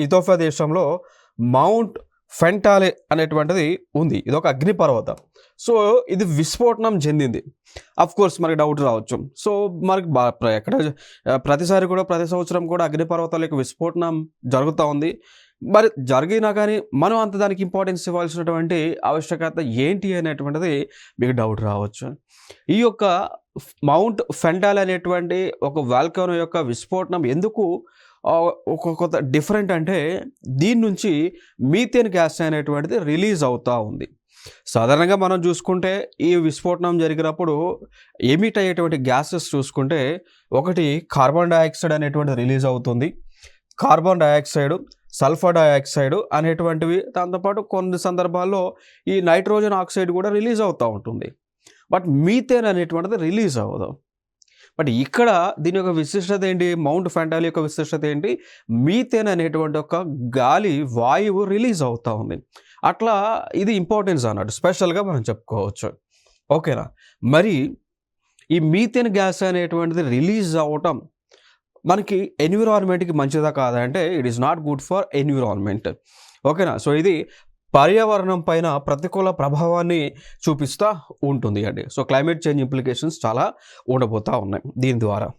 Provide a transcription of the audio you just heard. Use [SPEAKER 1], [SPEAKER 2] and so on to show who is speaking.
[SPEAKER 1] Ethiopia దేశంలో mount ఫెంటాలే అనేటువంటిది ఉంది. ఇదొక అగ్నిపర్వతం. సో ఇది విస్ఫోటనం చెందింది. కోర్స్ మనకి డౌట్ రావచ్చు. సో మనకి ఎక్కడ ప్రతిసారి కూడా ప్రతి సంవత్సరం కూడా అగ్నిపర్వతాల యొక్క విస్ఫోటనం జరుగుతూ ఉంది. మరి జరిగినా కానీ మనం అంత దానికి ఇంపార్టెన్స్ ఇవ్వాల్సినటువంటి ఆవశ్యకత ఏంటి అనేటువంటిది మీకు డౌట్ రావచ్చు. ఈ యొక్క మౌంట్ ఫెంటాలే అనేటువంటి ఒక వాల్కనో యొక్క విస్ఫోటనం ఎందుకు ఒక కొత్త డిఫరెంట్ అంటే దీని నుంచి మీథేన్ గ్యాస్ అనేటువంటిది రిలీజ్ అవుతూ ఉంది. సాధారణంగా మనం చూసుకుంటే ఈ విస్ఫోటనం జరిగినప్పుడు ఎమిట్ అయ్యేటువంటి గ్యాసెస్ చూసుకుంటే ఒకటి కార్బన్ డయాక్సైడ్ అనేటువంటిది రిలీజ్ అవుతుంది. కార్బన్ డయాక్సైడ్, సల్ఫర్ డయాక్సైడ్ అనేటువంటివి, దాంతోపాటు కొన్ని సందర్భాల్లో ఈ నైట్రోజన్ ఆక్సైడ్ కూడా రిలీజ్ అవుతూ ఉంటుంది. బట్ మీథేన్ అనేటువంటిది రిలీజ్ అవ్వదు. బట్ ఇక్కడ దీని యొక్క విశిష్టత ఏంటి? మౌంట్ ఫెంటాలే యొక్క విశిష్టత ఏంటి? మీథేన్ అనేటువంటి ఒక గాలి వాయువు రిలీజ్ అవుతూ ఉంది. అట్లా ఇది ఇంపార్టెన్స్ అన్నట్టు స్పెషల్గా మనం చెప్పుకోవచ్చు. ఓకేనా? మరి ఈ మీథేన్ గ్యాస్ అనేటువంటిది రిలీజ్ అవ్వటం మనకి ఎన్విరాన్మెంట్కి మంచిదా కాదా అంటే it is not good for environment. ఓకేనా? సో ఇది పర్యావరణం పైన ప్రతికూల ప్రభావాన్ని చూపిస్తూ ఉంటుంది అండి. సో క్లైమేట్ చేంజ్ ఇంప్లికేషన్స్ చాలా ఉండబోతూ ఉన్నాయి దీని ద్వారా.